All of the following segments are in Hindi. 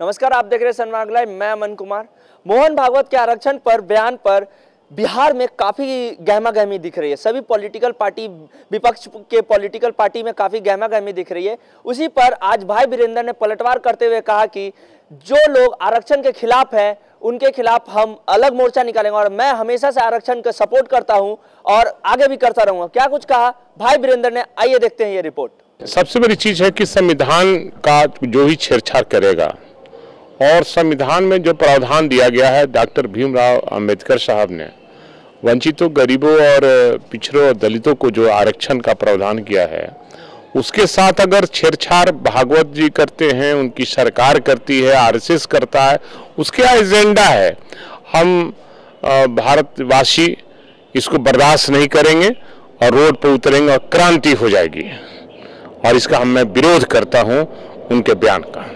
नमस्कार, आप देख रहे हैं सनमार्ग लाइव। मैं अमन कुमार। मोहन भागवत के आरक्षण पर बयान पर बिहार में काफ़ी गहमा-गहमी दिख रही है। सभी पॉलिटिकल पार्टी, विपक्ष के पॉलिटिकल पार्टी में काफ़ी गहमा-गहमी दिख रही है। उसी पर आज भाई वीरेंद्र ने पलटवार करते हुए कहा कि जो लोग आरक्षण के खिलाफ हैं उनके खिलाफ हम अलग मोर्चा निकालेंगे और मैं हमेशा से आरक्षण का सपोर्ट करता हूं और आगे भी करता रहूंगा। क्या कुछ कहा भाई वीरेंद्र ने, आइए देखते हैं ये रिपोर्ट। सबसे बड़ी चीज है कि संविधान का जो भी छेड़छाड़ करेगा और संविधान में जो प्रावधान दिया गया है डॉक्टर भीमराव अंबेडकर साहब ने, वंचितों, गरीबों और पिछड़ों और दलितों को जो आरक्षण का प्रावधान किया है, उसके साथ अगर छेड़छाड़ भागवत जी करते हैं, उनकी सरकार करती है, आरएसएस करता है, उसका एजेंडा है। हम भारतवासी इसको बर्दाश्त नहीं करेंगे और रोड पर उतरेंगे और क्रांति हो जाएगी, और इसका मैं विरोध करता हूं उनके बयान का।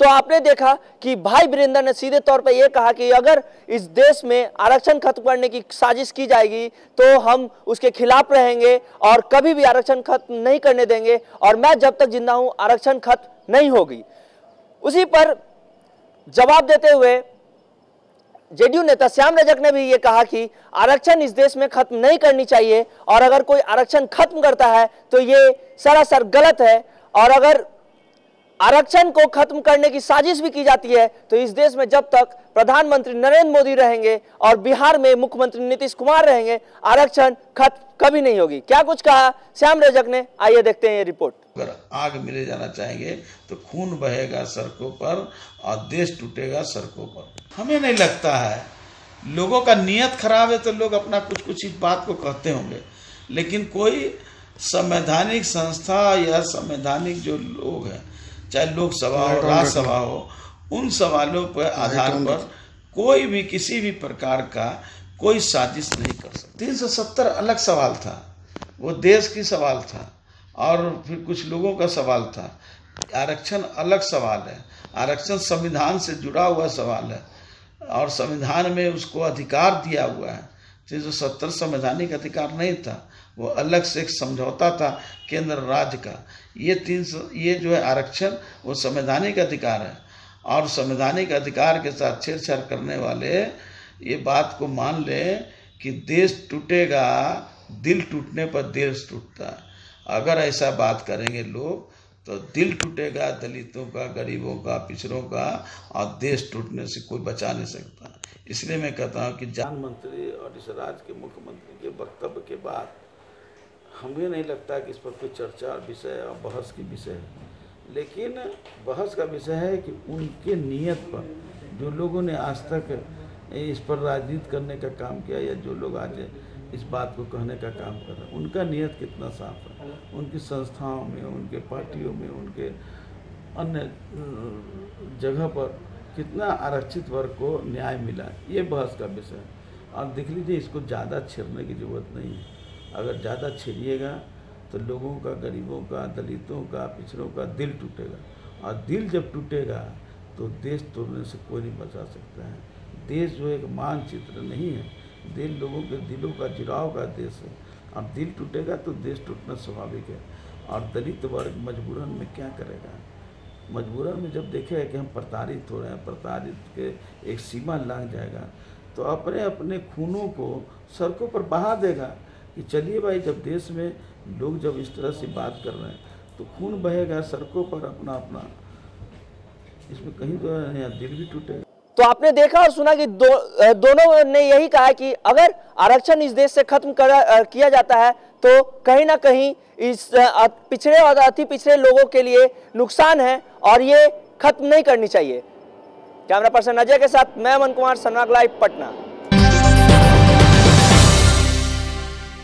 तो आपने देखा कि भाई वीरेंद्र ने सीधे तौर पर यह कहा कि अगर इस देश में आरक्षण खत्म करने की साजिश की जाएगी तो हम उसके खिलाफ रहेंगे और कभी भी आरक्षण खत्म नहीं करने देंगे, और मैं जब तक जिंदा हूं आरक्षण खत्म नहीं होगी। उसी पर जवाब देते हुए जेडीयू नेता श्याम रजक ने भी ये कहा कि आरक्षण इस देश में खत्म नहीं करनी चाहिए, और अगर कोई आरक्षण खत्म करता है तो ये सरासर गलत है, और अगर आरक्षण को खत्म करने की साजिश भी की जाती है तो इस देश में जब तक प्रधानमंत्री नरेंद्र मोदी रहेंगे और बिहार में मुख्यमंत्री नीतीश कुमार रहेंगे आरक्षण खत्म कभी नहीं होगी। क्या कुछ कहा श्याम रजक ने, आइए देखते हैं ये रिपोर्ट। अगर आग मिले जाना चाहेंगे तो खून बहेगा सड़कों पर और देश टूटेगा सड़कों पर। हमें नहीं लगता है, लोगों का नीयत खराब है तो लोग अपना कुछ इस बात को कहते होंगे, लेकिन कोई संवैधानिक संस्था या संवैधानिक जो लोग हैं, चाहे लोकसभा हो, राज्यसभा हो, उन सवालों पर आधार पर कोई भी किसी भी प्रकार का कोई साजिश नहीं कर सकता। 370 अलग सवाल था, वो देश की सवाल था और फिर कुछ लोगों का सवाल था। आरक्षण अलग सवाल है, आरक्षण संविधान से जुड़ा हुआ सवाल है और संविधान में उसको अधिकार दिया हुआ है। 370 संवैधानिक अधिकार नहीं था, वो अलग से एक समझौता था केंद्र राज्य का। ये जो है आरक्षण वो संवैधानिक अधिकार है, और संवैधानिक अधिकार के साथ छेड़छाड़ करने वाले ये बात को मान लें कि देश टूटेगा, दिल टूटने पर देश टूटता है। अगर ऐसा बात करेंगे लोग तो दिल टूटेगा दलितों का, गरीबों का, पिछड़ों का, और देश टूटने से कोई बचा नहीं सकता। इसलिए मैं कहता हूँ कि प्रधानमंत्री और इस राज्य के मुख्यमंत्री के वक्तव्य के बाद हमें नहीं लगता कि इस पर कोई चर्चा विषय और बहस की विषय है, लेकिन बहस का विषय है कि उनके नियत पर, जो लोगों ने आज तक इस पर राजनीति करने का काम किया या जो लोग आज इस बात को कहने का काम कर रहे हैं, उनका नियत कितना साफ है, उनकी संस्थाओं में, उनके पार्टियों में, उनके अन्य जगह पर कितना आरक्षित वर्ग को न्याय मिला, ये बहस का विषय है। और देख लीजिए, इसको ज़्यादा छेड़ने की जरूरत नहीं है। अगर ज़्यादा छेड़िएगा तो लोगों का, गरीबों का, दलितों का, पिछड़ों का दिल टूटेगा, और दिल जब टूटेगा तो देश तोड़ने से कोई नहीं बचा सकता है। देश जो एक मानचित्र नहीं है, दिल लोगों के दिलों का जुड़ाव का देश है, और दिल टूटेगा तो देश टूटना स्वाभाविक है। और दलित वर्ग मजबूरन में क्या करेगा, मजबूरन में जब देखेगा कि हम प्रताड़ित हो रहे हैं, प्रताड़ित के एक सीमा लग जाएगा तो अपने अपने खूनों को सड़कों पर बहा देगा कि चलिए भाई, जब देश में लोग जब इस तरह से बात कर रहे हैं तो खून बहेगा सड़कों पर अपना अपना, इसमें कहीं तो दिल भी टूटेगा। तो आपने देखा और सुना कि दोनों ने यही कहा कि अगर आरक्षण इस देश से खत्म किया जाता है तो कहीं ना कहीं इस पिछड़े और अति पिछड़े लोगों के लिए नुकसान है और ये खत्म नहीं करनी चाहिए। कैमरा पर्सन अजय के साथ मैं अमन कुमार, सनमार्ग लाइव, पटना।